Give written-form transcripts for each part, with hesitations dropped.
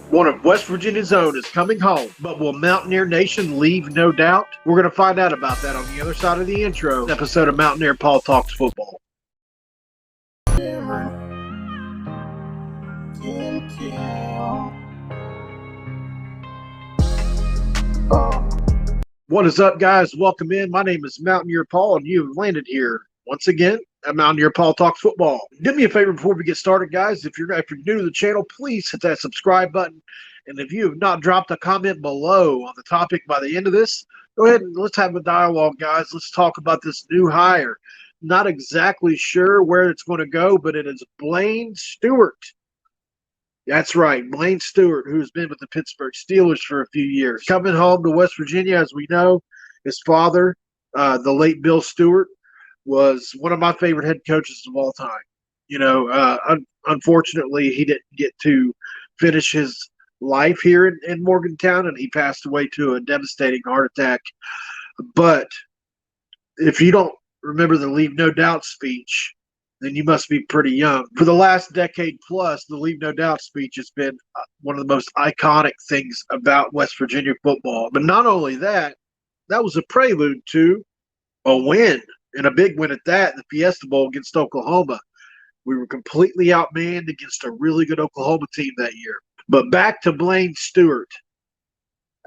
One of West Virginia's own is coming home, but will Mountaineer Nation leave no doubt? We're going to find out about that on the other side of the intro episode of Mountaineer Paul Talks Football. What is up, guys? Welcome in. My name is Mountaineer Paul, and you have landed here once again at Mountaineer Paul Talks Football. Do me a favor before we get started, guys. If you're new to the channel, please hit that subscribe button. And if you have not dropped a comment below on the topic by the end of this, go ahead and let's have a dialogue, guys. Let's talk about this new hire. Not exactly sure where it's going to go, but it is Blaine Stewart. That's right, Blaine Stewart, who's been with the Pittsburgh Steelers for a few years. Coming home to West Virginia, as we know, his father, the late Bill Stewart, was one of my favorite head coaches of all time. You know, unfortunately, he didn't get to finish his life here in Morgantown, and he passed away to a devastating heart attack. But if you don't remember the Leave No Doubt speech, then you must be pretty young. For the last decade plus, the Leave No Doubt speech has been one of the most iconic things about West Virginia football. But not only that, that was a prelude to a win, and a big win at that, the Fiesta Bowl against Oklahoma. We were completely outmanned against a really good Oklahoma team that year. But back to Blaine Stewart.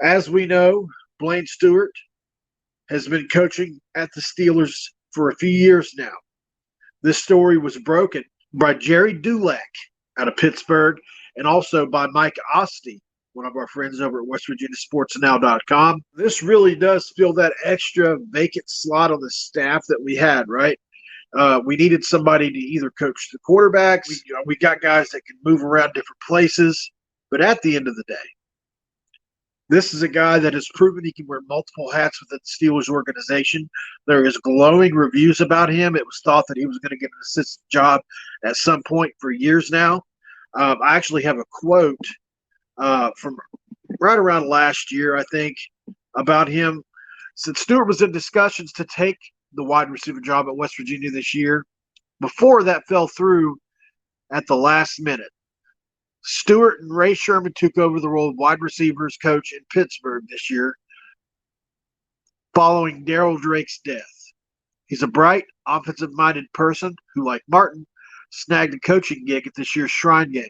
As we know, Blaine Stewart has been coaching at the Steelers for a few years now. This story was broken by Jerry Dulac out of Pittsburgh and also by Mike Ostie, one of our friends over at WestVirginiaSportsNow.com. This really does fill that extra vacant slot on the staff that we had, right? We needed somebody to either coach the quarterbacks. We got guys that can move around different places. But at the end of the day, this is a guy that has proven he can wear multiple hats within the Steelers organization. There is glowing reviews about him. It was thought that he was going to get an assistant job at some point for years now. I actually have a quote from right around last year, I think, about him. Since Stewart was in discussions to take the wide receiver job at West Virginia this year, before that fell through at the last minute, Stewart and Ray Sherman took over the role of wide receivers coach in Pittsburgh this year following Darryl Drake's death. He's a bright, offensive-minded person who, like Martin, snagged a coaching gig at this year's Shrine Game.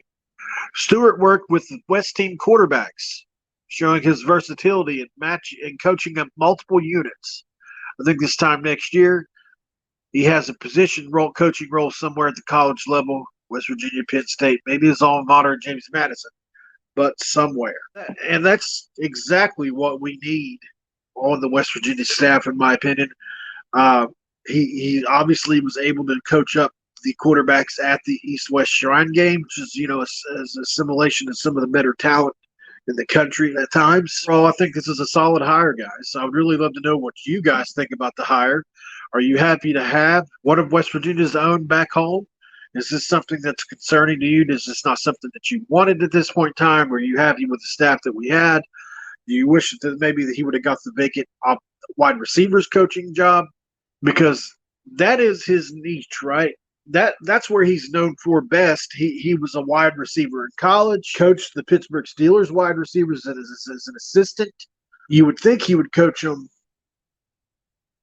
Stewart worked with the West team quarterbacks, showing his versatility in coaching up multiple units. I think this time next year, he has a coaching role somewhere at the college level, West Virginia, Penn State, maybe his alma mater, James Madison, but somewhere. And that's exactly what we need on the West Virginia staff, in my opinion. He obviously was able to coach up the quarterbacks at the East-West Shrine Game, which is, you know, as a simulation of some of the better talent in the country at times. So I think this is a solid hire, guys. So I would really love to know what you guys think about the hire. Are you happy to have one of West Virginia's own back home? Is this something that's concerning to you? Is this not something that you wanted at this point in time? Are you happy with the staff that we had? Do you wish that maybe that he would have got the vacant wide receivers coaching job? Because that is his niche, right? That's where he's known for best. He was a wide receiver in college, coached the Pittsburgh Steelers wide receivers as an assistant. You would think he would coach them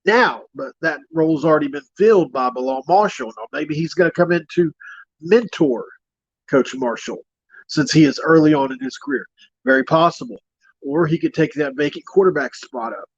now, but that role's already been filled by Bilal Marshall. Now, maybe he's going to come in to mentor Coach Marshall since he is early on in his career. Very possible. Or he could take that vacant quarterback spot up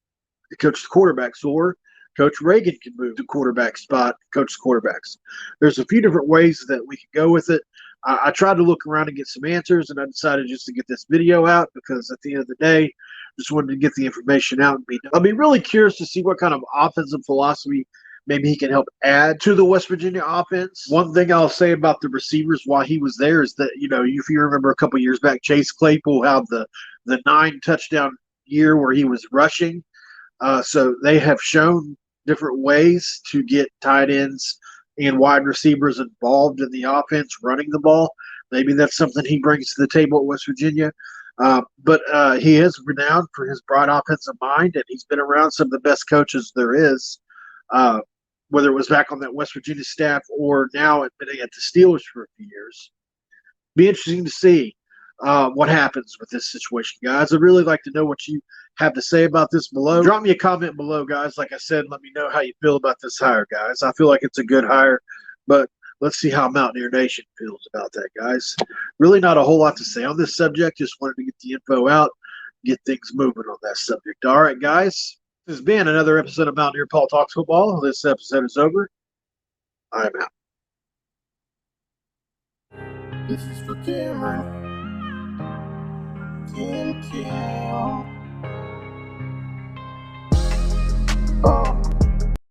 to coach the quarterbacks, or Coach Reagan can move to quarterback spot, coach the quarterbacks. There's a few different ways that we could go with it. I tried to look around and get some answers, and I decided just to get this video out because at the end of the day, just wanted to get the information out and be done. I'll be really curious to see what kind of offensive philosophy maybe he can help add to the West Virginia offense. One thing I'll say about the receivers while he was there is that, you know, if you remember a couple years back, Chase Claypool had the 9 touchdown year where he was rushing. So they have shown different ways to get tight ends and wide receivers involved in the offense, running the ball. Maybe that's something he brings to the table at West Virginia. But he is renowned for his broad offensive mind, and he's been around some of the best coaches there is, whether it was back on that West Virginia staff or now been at the Steelers for a few years. Be interesting to see. what happens with this situation, guys. I'd really like to know what you have to say about this below. Drop me a comment below, guys. Like I said, let me know how you feel about this hire, guys. I feel like it's a good hire, but let's see how Mountaineer Nation feels about that, guys. Really not a whole lot to say on this subject. Just wanted to get the info out, get things moving on that subject. All right, guys. This has been another episode of Mountaineer Paul Talks Football. This episode is over. I'm out. This is for Cameron. Kim. Oh.